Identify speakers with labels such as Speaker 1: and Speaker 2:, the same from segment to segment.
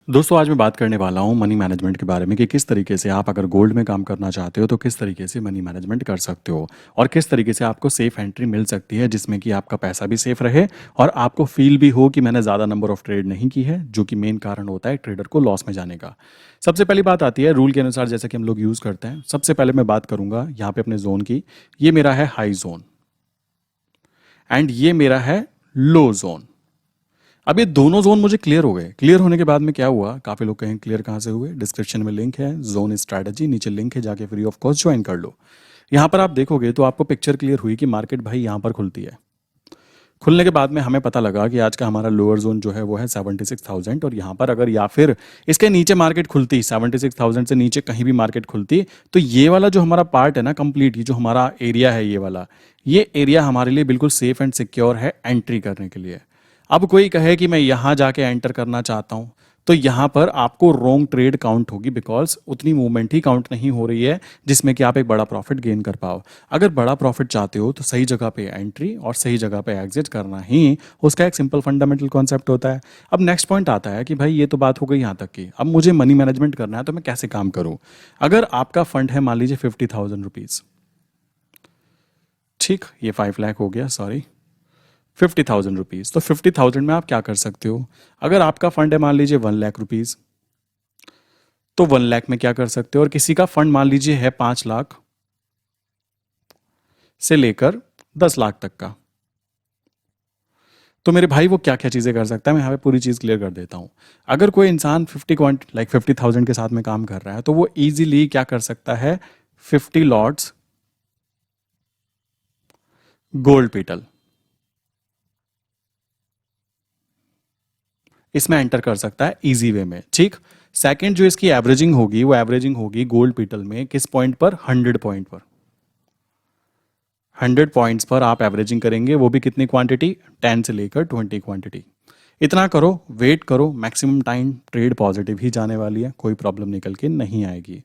Speaker 1: दोस्तों आज मैं बात करने वाला हूँ मनी मैनेजमेंट के बारे में कि किस तरीके से आप अगर गोल्ड में काम करना चाहते हो तो किस तरीके से मनी मैनेजमेंट कर सकते हो और किस तरीके से आपको सेफ एंट्री मिल सकती है जिसमें कि आपका पैसा भी सेफ रहे और आपको फील भी हो कि मैंने ज़्यादा नंबर ऑफ ट्रेड नहीं की है, जो कि मेन कारण होता है ट्रेडर को लॉस में जाने का। सबसे पहली बात आती है रूल के अनुसार, जैसे कि हम लोग यूज़ करते हैं। सबसे पहले मैं बात करूंगा यहाँ पे अपने जोन की। ये मेरा है हाई जोन एंड ये मेरा है लो जोन। अब ये दोनों जोन मुझे क्लियर हो गए। क्लियर होने के बाद में क्या हुआ, काफ़ी लोग कहें क्लियर कहाँ से हुए, डिस्क्रिप्शन में लिंक है, जोन स्ट्रैटेजी नीचे लिंक है, जाके फ्री ऑफ कॉस्ट ज्वाइन कर लो। यहाँ पर आप देखोगे तो आपको पिक्चर क्लियर हुई कि मार्केट भाई यहाँ पर खुलती है। खुलने के बाद में हमें पता लगा कि आज का हमारा लोअर जोन जो है वो है 76,000 और यहाँ पर अगर या फिर इसके नीचे मार्केट खुलती, 76,000 से नीचे कहीं भी मार्केट खुलती, तो ये वाला जो हमारा पार्ट है ना कंप्लीट, ये जो हमारा एरिया है ये वाला, ये एरिया हमारे लिए बिल्कुल सेफ एंड सिक्योर है एंट्री करने के लिए। अब कोई कहे कि मैं यहाँ जाके एंटर करना चाहता हूँ, तो यहाँ पर आपको रॉन्ग ट्रेड काउंट होगी, बिकॉज उतनी मूवमेंट ही काउंट नहीं हो रही है जिसमें कि आप एक बड़ा प्रॉफिट गेन कर पाओ। अगर बड़ा प्रॉफिट चाहते हो तो सही जगह पे एंट्री और सही जगह पे एग्जिट करना ही उसका एक सिंपल फंडामेंटल कॉन्सेप्ट होता है। अब नेक्स्ट पॉइंट आता है कि भाई ये तो बात हो गई यहाँ तक की, अब मुझे मनी मैनेजमेंट करना है तो मैं कैसे काम करूँ। अगर आपका फंड है मान लीजिए 50,000 रुपीज़, ठीक, ये 5 लाख हो गया, सॉरी 50,000 रुपीज़। तो 50,000 में आप क्या कर सकते हो। अगर आपका फंड है मान लीजिए 1 लाख रुपीज़, तो 1 लाख में क्या कर सकते हो। और किसी का फंड मान लीजिए है 5 लाख से लेकर 10 लाख तक का, तो मेरे भाई वो क्या क्या चीज़ें कर सकता है, मैं यहाँ पे पूरी चीज़ क्लियर कर देता हूँ। अगर कोई इंसान 50,000 के साथ में काम कर रहा है तो वो इजीली क्या कर सकता है, 50 लॉट्स गोल्ड पीटल इसमें एंटर कर सकता है इजी वे में, ठीक। सेकंड जो इसकी एवरेजिंग होगी वो एवरेजिंग होगी गोल्ड पीटल में किस पॉइंट पर, 100 पॉइंट पर। 100 पॉइंट्स पर आप एवरेजिंग करेंगे, वो भी कितनी क्वांटिटी, 10 से लेकर 20 क्वांटिटी। इतना करो, वेट करो, मैक्सिमम टाइम ट्रेड पॉजिटिव ही जाने वाली है, कोई प्रॉब्लम निकल के नहीं आएगी।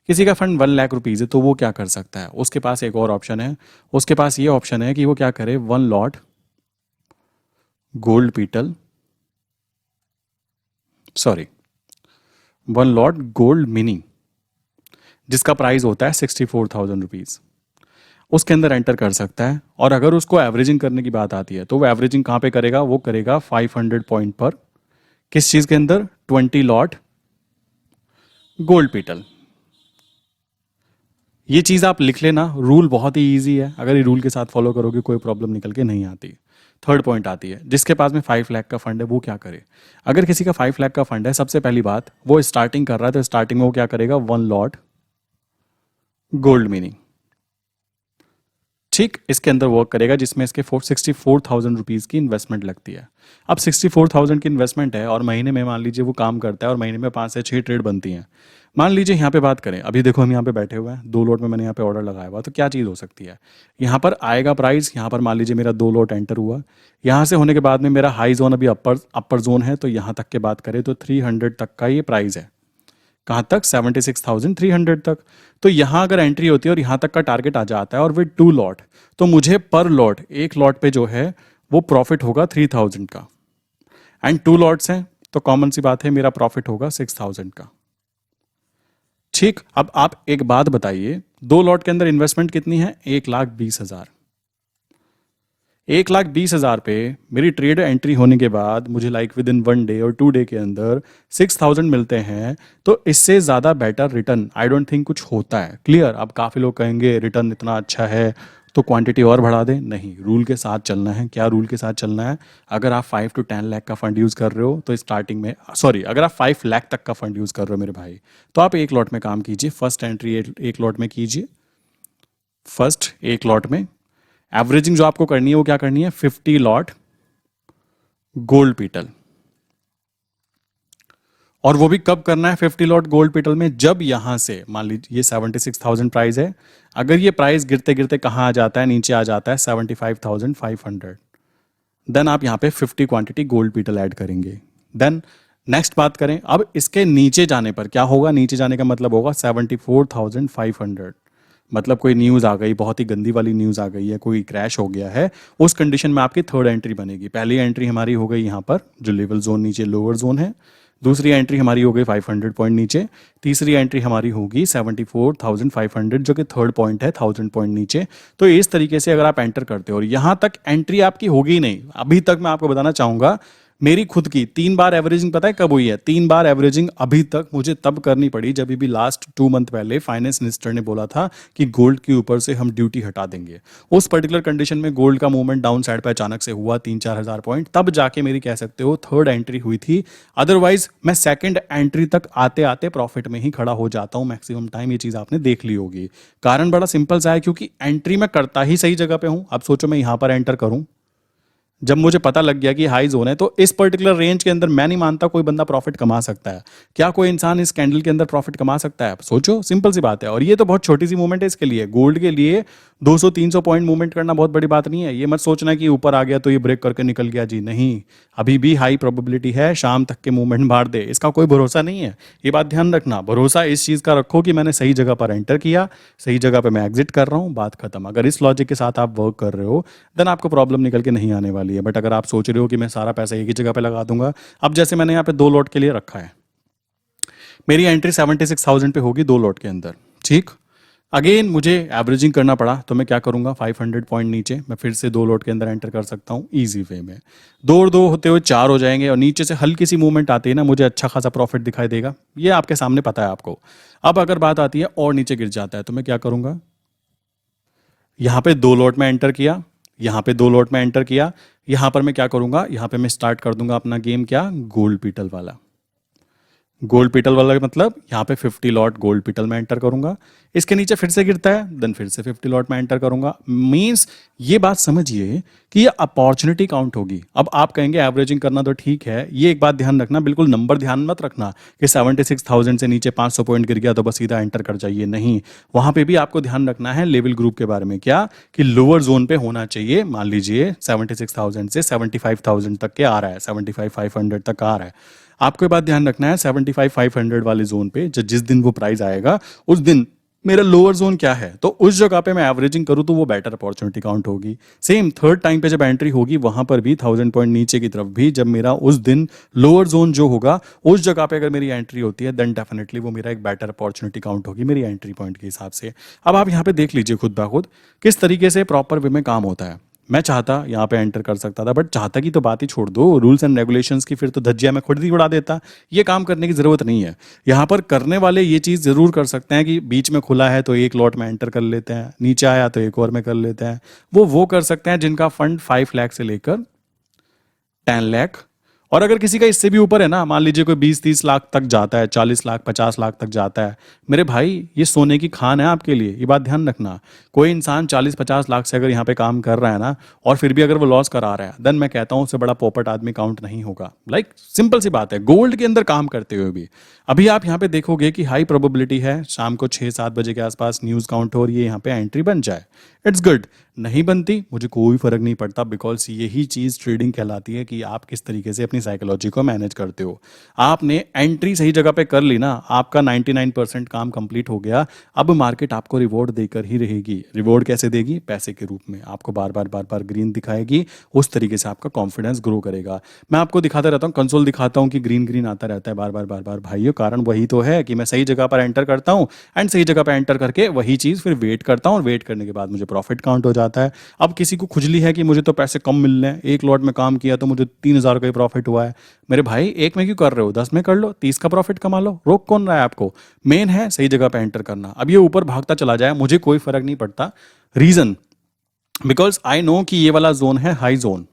Speaker 1: किसी का फंड 1 लाख रुपीज़ है तो वो क्या कर सकता है, उसके पास एक और ऑप्शन है। उसके पास ये ऑप्शन है कि वो क्या करे, 1 लॉट गोल्ड पीटल, सॉरी 1 लॉट गोल्ड मिनी, जिसका प्राइस होता है 64,000 रुपीज़, उसके अंदर एंटर कर सकता है। और अगर उसको एवरेजिंग करने की बात आती है तो वो एवरेजिंग कहाँ पे करेगा, वो करेगा 500 पॉइंट पर, किस चीज़ के अंदर, 20 लॉट गोल्ड पीटल। ये चीज़ आप लिख लेना, रूल बहुत ही ईजी है, अगर ये रूल के साथ फॉलो करोगे कोई प्रॉब्लम निकल के नहीं आती। थर्ड पॉइंट आती है, जिसके पास में 5 लाख का फंड है वो क्या करे। अगर किसी का 5 लाख का फंड है, सबसे पहली बात वो स्टार्टिंग कर रहा है तो स्टार्टिंग में वो क्या करेगा, 1 लॉट गोल्ड मीनिंग, ठीक, इसके अंदर वर्क करेगा, जिसमें इसके 64,000 रुपीज़ की इन्वेस्टमेंट लगती है। अब 64,000 की इन्वेस्टमेंट है और महीने में मान लीजिए वो काम करता है और महीने में 5 से 6 ट्रेड बनती हैं। मान लीजिए यहाँ पे बात करें, अभी देखो हम यहाँ पे बैठे हुए हैं, 2 लॉट में मैंने यहाँ पे ऑर्डर लगाया हुआ, तो क्या चीज़ हो सकती है, यहाँ पर आएगा प्राइस, यहाँ पर मान लीजिए मेरा 2 लॉट एंटर हुआ, यहाँ से होने के बाद में मेरा हाई जोन अभी अपर जोन है, तो यहाँ तक के बात करें तो 300 तक का ये प्राइस है। कहाँ तक, 76,300 तक। तो यहाँ अगर एंट्री होती है और यहाँ तक का टारगेट आ जाता है और विद 2 लॉट, तो मुझे पर लॉट, एक लॉट पे जो है वो प्रॉफिट होगा 3,000 का, एंड 2 लॉट्स हैं तो कॉमन सी बात है मेरा प्रॉफिट होगा 6,000 का, ठीक। अब आप एक बात बताइए, 2 लॉट के अंदर इन्वेस्टमेंट कितनी है, 1,20,000। 1,20,000 पे मेरी ट्रेड एंट्री होने के बाद मुझे लाइक विद इन 1 डे और 2 डे के अंदर 6,000 मिलते हैं, तो इससे ज़्यादा better return I don't think कुछ होता है। क्लियर। अब काफ़ी लोग कहेंगे रिटर्न इतना अच्छा है तो क्वांटिटी और बढ़ा दें, नहीं, रूल के साथ चलना है। क्या रूल के साथ चलना है, अगर आप 5 to 10 लाख का फंड यूज़ कर रहे हो तो स्टार्टिंग में, सॉरी, अगर आप 5 लाख तक का फंड यूज़ कर रहे हो मेरे भाई, तो आप एक लॉट में काम कीजिए। फर्स्ट एंट्री एक लॉट में कीजिए, फर्स्ट एक लॉट में एवरेजिंग जो आपको करनी है वो क्या करनी है, 50 लॉट गोल्ड पीटल। और वो भी कब करना है 50 लॉट गोल्ड पीटल में, जब यहां से मान लीजिए ये 76,000 प्राइस है, अगर ये प्राइस गिरते गिरते कहां आ जाता है, नीचे आ जाता है 75,500, देन आप यहां पे 50 क्वांटिटी गोल्ड पीटल ऐड करेंगे। देन नेक्स्ट बात करें, अब इसके नीचे जाने पर क्या होगा, नीचे जाने का मतलब होगा 74,500, मतलब कोई न्यूज़ आ गई, बहुत ही गंदी वाली न्यूज़ आ गई है, कोई क्रैश हो गया है, उस कंडीशन में आपकी थर्ड एंट्री बनेगी। पहली एंट्री हमारी हो गई यहाँ पर जो लेवल जोन नीचे लोअर जोन है, दूसरी एंट्री हमारी हो गई 500 पॉइंट नीचे, तीसरी एंट्री हमारी होगी 74,500 जो कि थर्ड पॉइंट है 1000 पॉइंट नीचे। तो इस तरीके से अगर आप एंटर करते हो और यहाँ तक एंट्री आपकी होगी नहीं, अभी तक मैं आपको बताना चाहूँगा मेरी खुद की 3 बार एवरेजिंग पता है कब हुई है? 3 बार एवरेजिंग अभी तक मुझे तब करनी पड़ी जब भी लास्ट 2 मंथ पहले फाइनेंस मिनिस्टर ने बोला था कि गोल्ड के ऊपर से हम ड्यूटी हटा देंगे। उस पर्टिकुलर कंडीशन में गोल्ड का मूवमेंट डाउन साइड पे अचानक से हुआ 3-4 हज़ार पॉइंट, तब जाके मेरी कह सकते हो थर्ड एंट्री हुई थी। अदरवाइज मैं सेकंड एंट्री तक आते आते प्रॉफिट में ही खड़ा हो जाता हूँ मैक्सिमम टाइम। ये चीज़ आपने देख ली होगी। कारण बड़ा सिंपल सा है, क्योंकि एंट्री मैं करता ही सही जगह पे हूँ। अब सोचो मैं यहाँ पर एंटर करूँ, जब मुझे पता लग गया कि हाई जोन है, तो इस पर्टिकुलर रेंज के अंदर मैं नहीं मानता कोई बंदा प्रॉफिट कमा सकता है। क्या कोई इंसान इस कैंडल के अंदर प्रॉफिट कमा सकता है? सोचो, सिंपल सी बात है। और ये तो बहुत छोटी सी मूवमेंट है इसके लिए। गोल्ड के लिए 200-300 पॉइंट मूवमेंट करना बहुत बड़ी बात नहीं है। ये मत सोचना कि ऊपर आ गया तो ये ब्रेक करके निकल गया जी, नहीं। अभी भी हाई प्रोबेबिलिटी है शाम तक के मूवमेंट मार दे, इसका कोई भरोसा नहीं है। ये बात ध्यान रखना। भरोसा इस चीज़ का रखो कि मैंने सही जगह पर एंटर किया, सही जगह पर मैं एग्जिट कर रहा हूँ, बात खत्म। अगर इस लॉजिक के साथ आप वर्क कर रहे हो देन आपको प्रॉब्लम निकल के नहीं आने वाली है। बट अगर आप सोच रहे हो कि मैं सारा पैसा एक ही जगह पे लगा दूंगा, अब जैसे मैंने यहाँ पे 2 लॉट के लिए रखा है, मेरी एंट्री 76,000 पे होगी 2 लॉट के अंदर, ठीक। अगेन मुझे एवरेजिंग करना पड़ा तो मैं क्या करूंगा, 500 पॉइंट नीचे मैं फिर से 2 लॉट के अंदर एंटर कर सकता हूँ इजी वे में। 2 और 2 होते हुए 4 हो जाएंगे और नीचे से हल्की सी मूवमेंट आती है ना, मुझे अच्छा खासा प्रॉफिट दिखाई देगा। ये आपके सामने पता है आपको। अब अगर बात आती है और नीचे गिर जाता है तो मैं क्या करूंगा, यहाँ पे 2 लॉट में एंटर किया, यहाँ पे 2 लॉट में एंटर किया, यहाँ पर मैं क्या करूंगा, यहाँ पे मैं स्टार्ट कर दूंगा अपना गेम, क्या, गोल्ड पीटल वाला। गोल्ड पीटल वाला मतलब यहाँ पे 50 लॉट गोल्ड पीटल में एंटर करूंगा। इसके नीचे फिर से गिरता है देन फिर से 50 लॉट में एंटर करूंगा। मींस ये बात समझिए कि ये अपॉर्चुनिटी काउंट होगी। अब आप कहेंगे एवरेजिंग करना तो ठीक है, ये एक बात ध्यान रखना, बिल्कुल नंबर ध्यान मत रखना कि 76,000 से नीचे 500 पॉइंट गिर गया तो बस सीधा एंटर कर जाइए, नहीं। वहां पे भी आपको ध्यान रखना है लेवल ग्रुप के बारे में, क्या कि लोअर जोन पे होना चाहिए। मान लीजिए 76,000 से 75,000 तक के आ रहा है, 75,500 तक आ रहा है। आपको ये बात ध्यान रखना है 75,500 वाले जोन पे जिस दिन वो प्राइस आएगा उस दिन मेरा लोअर जोन क्या है, तो उस जगह पे मैं एवरेजिंग करूँ तो वो बेटर अपॉर्चुनिटी काउंट होगी। सेम थर्ड टाइम पे जब एंट्री होगी वहां पर भी 1000 पॉइंट नीचे की तरफ भी जब मेरा उस दिन लोअर जोन जो होगा उस जगह पे अगर मेरी एंट्री होती है देन डेफिनेटली वो मेरा एक बेटर अपॉर्चुनिटी काउंट होगी मेरी एंट्री पॉइंट के हिसाब से। अब आप यहाँ पे देख लीजिए खुद ब खुद किस तरीके से प्रॉपर वे में काम होता है। मैं चाहता यहाँ पे एंटर कर सकता था, बट चाहता की तो बात ही छोड़ दो, रूल्स एंड रेगुलेशंस की फिर तो धज्जियां मैं खुद ही उड़ा देता। ये काम करने की जरूरत नहीं है। यहाँ पर करने वाले ये चीज़ जरूर कर सकते हैं कि बीच में खुला है तो 1 लॉट में एंटर कर लेते हैं, नीचे आया तो एक और में कर लेते हैं। वो कर सकते हैं जिनका फंड 5 लाख से लेकर 10 लाख, और अगर किसी का इससे भी ऊपर है ना, मान लीजिए कोई 20-30 लाख तक जाता है, 40 लाख 50 लाख तक जाता है, मेरे भाई ये सोने की खान है आपके लिए। ये बात ध्यान रखना। कोई इंसान 40-50 लाख से अगर यहाँ पे काम कर रहा है ना और फिर भी अगर वो लॉस करा रहा है देन मैं कहता हूँ उससे बड़ा पोपट आदमी काउंट नहीं होगा। लाइक सिंपल सी बात है, गोल्ड के अंदर काम करते हुए भी अभी आप यहाँ पे देखोगे कि हाई प्रोबेबिलिटी है शाम को 6-7 बजे के आसपास न्यूज़ काउंट हो रही है, यहाँ पे एंट्री बन जाए, इट्स गुड। नहीं बनती मुझे कोई फर्क नहीं पड़ता, बिकॉज यही चीज ट्रेडिंग कहलाती है कि आप किस तरीके से अपनी साइकोलॉजी को मैनेज करते हो। आपने एंट्री सही जगह पे कर ली ना, आपका 99% काम कंप्लीट हो गया। अब मार्केट आपको रिवॉर्ड देकर ही रहेगी। रिवॉर्ड कैसे देगी? पैसे के रूप में आपको बार बार ग्रीन दिखाएगी। उस तरीके से आपका कॉन्फिडेंस ग्रो करेगा। मैं आपको दिखाता रहता हूँ, कंसोल दिखाता हूँ कि ग्रीन ग्रीन आता रहता है बार बार भाइयों। कारण वही तो है कि मैं सही जगह पर एंटर करता हूँ एंड सही जगह पर एंटर करके वही चीज फिर वेट करता हूँ और वेट करने के बाद मुझे प्रॉफिट काउंट हो जाता है। अब किसी को खुजली है कि मुझे तो पैसे कम मिल रहे हैं, 1 लॉट में काम किया तो मुझे 3,000 का ही प्रॉफिट हुआ है। मेरे भाई एक में क्यों कर रहे हो, 10 में कर लो, 30 का प्रॉफिट कमा लो। रोक कौन रहा है आपको? मेन है सही जगह पे एंटर करना। अब ये ऊपर भागता चला जाए मुझे कोई फर्क नहीं पड़ता। रीजन बिकॉज आई नो कि ये वाला जोन है हाई जोन।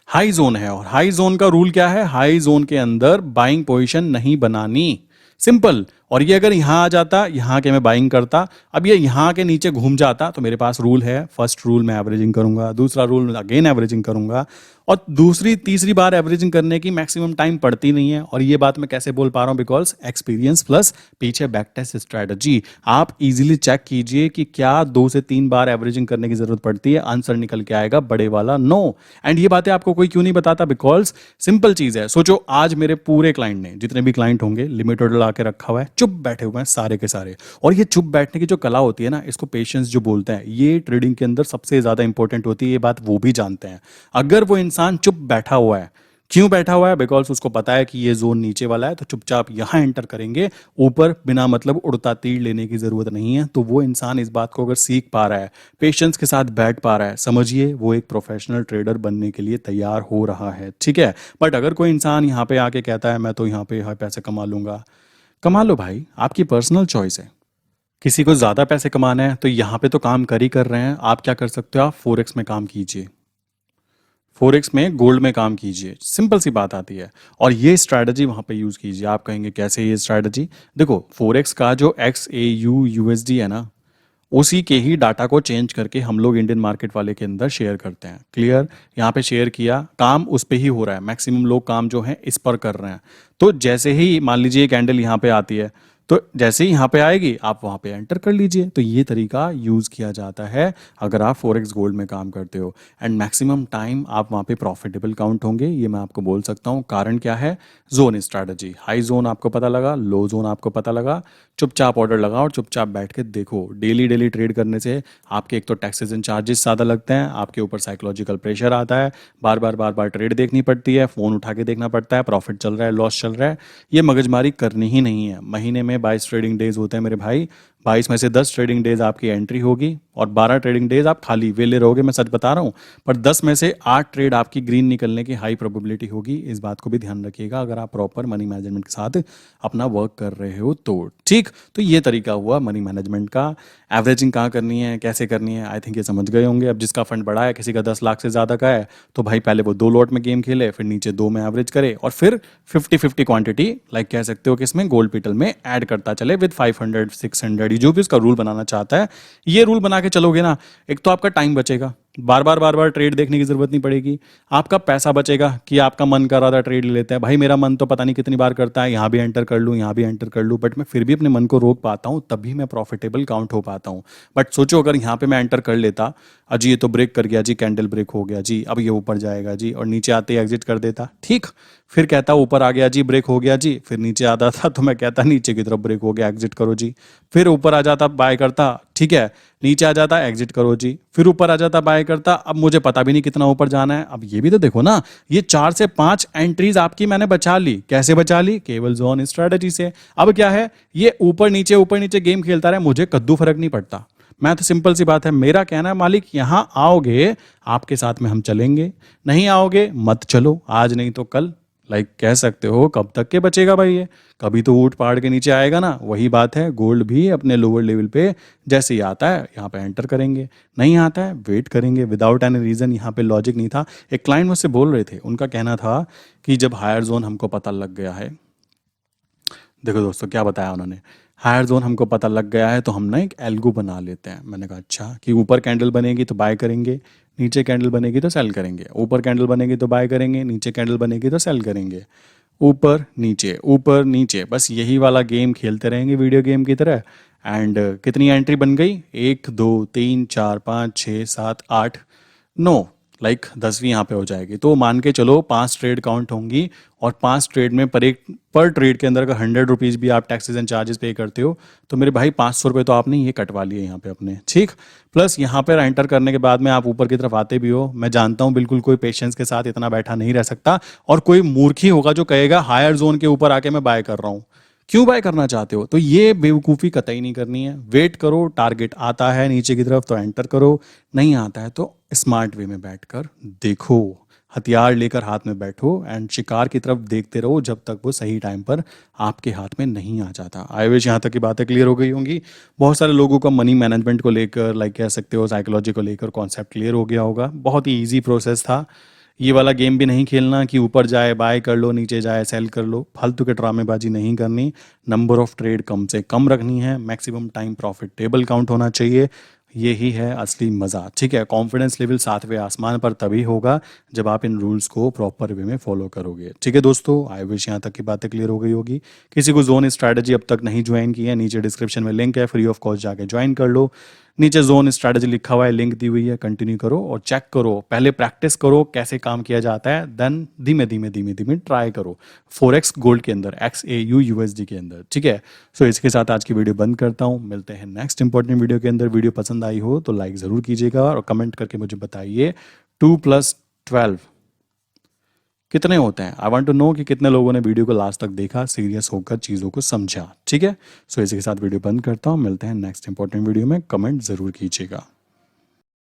Speaker 1: हाई जोन है और हाई जोन का रूल क्या है? हाई जोन के अंदर बाइंग पोजीशन नहीं बनानी, सिंपल। और ये अगर यहां आ जाता, यहां के मैं बाइंग करता, अब ये यहां के नीचे घूम जाता तो मेरे पास रूल है। फर्स्ट रूल मैं एवरेजिंग करूंगा, दूसरा रूल अगेन एवरेजिंग करूंगा, और दूसरी तीसरी बार एवरेजिंग करने की मैक्सिमम टाइम पड़ती नहीं है। और ये बात मैं कैसे बोल पा रहा हूं? बिकॉज एक्सपीरियंस प्लस पीछे बैक टेस्ट स्ट्रेटजी। आप इजीली चेक कीजिए कि क्या 2 से 3 बार एवरेजिंग करने की जरूरत पड़ती है। आंसर निकल के आएगा बड़े वाला नो। एंड ये बातें आपको कोई क्यों नहीं बताता? बिकॉज सिंपल चीज है। सोचो आज मेरे पूरे क्लाइंट ने, जितने भी क्लाइंट होंगे, लिमिट ऑर्डर ला के रखा हुआ है, चुप बैठे हुए हैं सारे के सारे। और ये चुप बैठने की जो कला होती है ना, इसको पेशेंस जो बोलते हैं, ये ट्रेडिंग के अंदर सबसे ज़्यादा इंपॉर्टेंट होती है, ये बात वो भी जानते हैं। अगर वो इंसान चुप बैठा हुआ है, क्यों बैठा हुआ है? बिकॉज उसको पता है कि ये जोन नीचे वाला है, तो चुपचाप यहाँ एंटर करेंगे, ऊपर बिना मतलब उड़ता तीर लेने की जरूरत नहीं है। तो वो इंसान इस बात को अगर सीख पा रहा है, पेशेंस के साथ बैठ पा रहा है, समझिए वो एक प्रोफेशनल ट्रेडर बनने के लिए तैयार हो रहा है, ठीक है। बट अगर कोई इंसान यहाँ पे आके कहता है मैं तो यहाँ पे हर पैसे कमा लूंगा, कमा लो भाई, आपकी पर्सनल चॉइस है। किसी को ज्यादा पैसे कमाना है तो यहाँ पे तो काम कर ही कर रहे हैं, आप क्या कर सकते हो? आप फोरेक्स में काम कीजिए, फोरेक्स में गोल्ड में काम कीजिए, सिंपल सी बात आती है। और ये स्ट्रैटेजी वहाँ पे यूज़ कीजिए। आप कहेंगे कैसे ये स्ट्रैटेजी? देखो, फोरेक्स का जो XAU USD है ना, उसी के ही डाटा को चेंज करके हम लोग इंडियन मार्केट वाले के अंदर शेयर करते हैं। क्लियर? यहाँ पे शेयर किया, काम उस पे ही हो रहा है, मैक्सिमम लोग काम जो है इस पर कर रहे हैं। तो जैसे ही मान लीजिए कैंडल यहाँ पे आती है, तो जैसे ही यहाँ पे आएगी आप वहाँ पे एंटर कर लीजिए। तो ये तरीका यूज़ किया जाता है अगर आप फोरेक्स गोल्ड में काम करते हो, एंड मैक्सिमम टाइम आप वहाँ पे प्रॉफिटेबल काउंट होंगे, ये मैं आपको बोल सकता हूँ। कारण क्या है? Zone strategy. हाई जोन आपको पता लगा, लो जोन आपको पता लगा, चुपचाप ऑर्डर लगाओ और चुपचाप बैठ के देखो। डेली डेली ट्रेड करने से आपके एक तो टैक्सेस एंड चार्जेस ज़्यादा लगते हैं, आपके ऊपर साइकोलॉजिकल प्रेशर आता है, बार बार ट्रेड देखनी पड़ती है, फ़ोन उठा के देखना पड़ता है, प्रॉफिट चल रहा है लॉस चल रहा है, ये मगजमारी करनी ही नहीं है। महीने में 22 ट्रेडिंग डेज होते हैं मेरे भाई, 22 में से 10 ट्रेडिंग डेज आपकी एंट्री होगी और 12 ट्रेडिंग डेज आप खाली वेले रहोगे, मैं सच बता रहा हूँ। पर 10 में से 8 ट्रेड आपकी ग्रीन निकलने की हाई प्रोबेबिलिटी होगी। इस बात को भी ध्यान रखिएगा अगर आप प्रॉपर मनी मैनेजमेंट के साथ अपना वर्क कर रहे हो तो, ठीक। तो ये तरीका हुआ मनी मैनेजमेंट का। एवरेजिंग कहाँ करनी है, कैसे करनी है, आई थिंक ये समझ गए होंगे। अब जिसका फंड बड़ा है, किसी का 10 लाख से ज़्यादा का है, तो भाई पहले वो 2 लॉट में गेम खेले, फिर नीचे 2 में एवरेज करे, और फिर 50-50 क्वांटिटी, लाइक कह सकते हो कि इसमें गोल्ड पीटल में ऐड करता चले विद 500 600, जो भी उसका रूल बनाना चाहता है। ये रूल बना के चलोगे ना, एक तो आपका टाइम बचेगा, बार बार ट्रेड देखने की जरूरत नहीं पड़ेगी, आपका पैसा बचेगा कि आपका मन कर रहा था ट्रेड ले लेते हैं, भाई मेरा मन तो पता नहीं कितनी बार करता है, यहाँ भी एंटर कर लूँ, यहाँ भी एंटर कर लूँ, बट मैं फिर भी अपने मन को रोक पाता हूँ, तभी मैं प्रॉफिटेबल काउंट हो पाता हूँ। बट सोचो अगर यहाँ पे मैं एंटर कर लेता, अजी ये तो ब्रेक कर गया जी, कैंडल ब्रेक हो गया जी, अब ये ऊपर जाएगा जी, और नीचे आते ही एग्जिट कर देता, ठीक। फिर कहता ऊपर आ गया जी, ब्रेक हो गया जी, फिर नीचे आता था तो मैं कहता नीचे की तरफ ब्रेक हो गया, एग्जिट करो जी। फिर ऊपर आ जाता, बाय करता, ठीक है, नीचे आ जाता, एग्जिट करो जी, फिर ऊपर आ जाता, बाय करता। अब मुझे पता भी नहीं कितना ऊपर जाना है। अब ये भी तो देखो ना, ये 4 से 5 एंट्रीज आपकी मैंने बचा ली। कैसे बचा ली? केवल जोन स्ट्रेटेजी से। अब क्या है, ये ऊपर नीचे गेम खेलता रहे, मुझे कद्दू फर्क नहीं पड़ता। मैं तो सिंपल सी बात है, मेरा कहना है मालिक यहां आओगे आपके साथ में हम चलेंगे, नहीं आओगे मत चलो, आज नहीं तो कल। लाइक कह सकते हो कब तक के बचेगा भाई ये, कभी तो ऊट पहाड़ के नीचे आएगा ना। वही बात है, गोल्ड भी अपने लोअर लेवल पे जैसे ही आता है यहाँ पे एंटर करेंगे, नहीं आता है वेट करेंगे विदाउट एनी रीजन। यहाँ पे लॉजिक नहीं था। एक क्लाइंट मुझसे बोल रहे थे, उनका कहना था कि जब हायर जोन हमको पता लग गया है, देखो दोस्तों क्या बताया उन्होंने, हायर जोन हमको पता लग गया है तो हम ना एक एल्गो बना लेते हैं। मैंने कहा अच्छा, कि ऊपर कैंडल बनेगी तो बाय करेंगे, नीचे कैंडल बनेगी तो सेल करेंगे, ऊपर कैंडल बनेगी तो बाय करेंगे, नीचे कैंडल बनेगी तो सेल करेंगे, ऊपर नीचे, बस यही वाला गेम खेलते रहेंगे वीडियो गेम की तरह। एंड कितनी एंट्री बन गई? 1 2 3 4 5 6 7 8 9, लाइक 10वीं यहाँ पे हो जाएगी। तो मान के चलो 5 ट्रेड काउंट होंगी, और 5 ट्रेड में पर ट्रेड के अंदर अगर 100 रुपीज़ भी आप टैक्सेस एंड चार्जेस पे करते हो, तो मेरे भाई 500 रुपये तो आपने ये कटवा लिए यहाँ पे अपने, ठीक। प्लस यहाँ पर एंटर करने के बाद में आप ऊपर की तरफ आते भी हो। मैं जानता हूँ बिल्कुल कोई पेशेंस के साथ इतना बैठा नहीं रह सकता, और कोई मूर्ख ही होगा जो कहेगा हायर जोन के ऊपर आके मैं बाय कर रहा हूँ। क्यों बाय करना चाहते हो? तो ये बेवकूफ़ी कतई नहीं करनी है। वेट करो, टारगेट आता है नीचे की तरफ तो एंटर करो, नहीं आता है तो स्मार्ट वे में बैठकर देखो, हथियार लेकर हाथ में बैठो एंड शिकार की तरफ देखते रहो जब तक वो सही टाइम पर आपके हाथ में नहीं आ जाता। आई विश यहाँ तक की बातें क्लियर हो गई होंगी। बहुत सारे लोगों का मनी मैनेजमेंट को लेकर, लाइक कह सकते हो साइकोलॉजी को लेकर कॉन्सेप्ट क्लियर हो गया होगा। बहुत ही ईजी प्रोसेस था। ये वाला गेम भी नहीं खेलना कि ऊपर जाए बाय कर लो, नीचे जाए सेल कर लो, फालतू के ड्रामेबाजी नहीं करनी। नंबर ऑफ ट्रेड कम से कम रखनी है, मैक्सिमम टाइम प्रॉफिटेबल काउंट होना चाहिए। यही है असली मज़ा, ठीक है। कॉन्फिडेंस लेवल 7वें आसमान पर तभी होगा जब आप इन रूल्स को प्रॉपर वे में फॉलो करोगे, ठीक है दोस्तों। आई विश यहाँ तक की बातें क्लियर हो गई होगी। किसी को जोन स्ट्रैटेजी अब तक नहीं ज्वाइन की है, नीचे डिस्क्रिप्शन में लिंक है, फ्री ऑफ कॉस्ट जाके ज्वाइन कर लो। नीचे जोन स्ट्रैटेजी लिखा हुआ है, लिंक दी हुई है, कंटिन्यू करो और चेक करो, पहले प्रैक्टिस करो कैसे काम किया जाता है, देन धीमे धीमे धीमे धीमे ट्राई करो फोरेक्स गोल्ड के अंदर, XAU USD के अंदर, ठीक है। सो इसके साथ आज की वीडियो बंद करता हूँ, मिलते हैं नेक्स्ट इंपॉर्टेंट वीडियो के अंदर। वीडियो पसंद आई हो तो लाइक ज़रूर कीजिएगा और कमेंट करके मुझे बताइए 2+12 कितने होते हैं। आई वांट टू नो कि कितने लोगों ने वीडियो को लास्ट तक देखा, सीरियस होकर चीज़ों को समझा, ठीक है। सो इसी के साथ वीडियो बंद करता हूँ, मिलते हैं नेक्स्ट इंपॉर्टेंट वीडियो में, कमेंट ज़रूर कीजिएगा।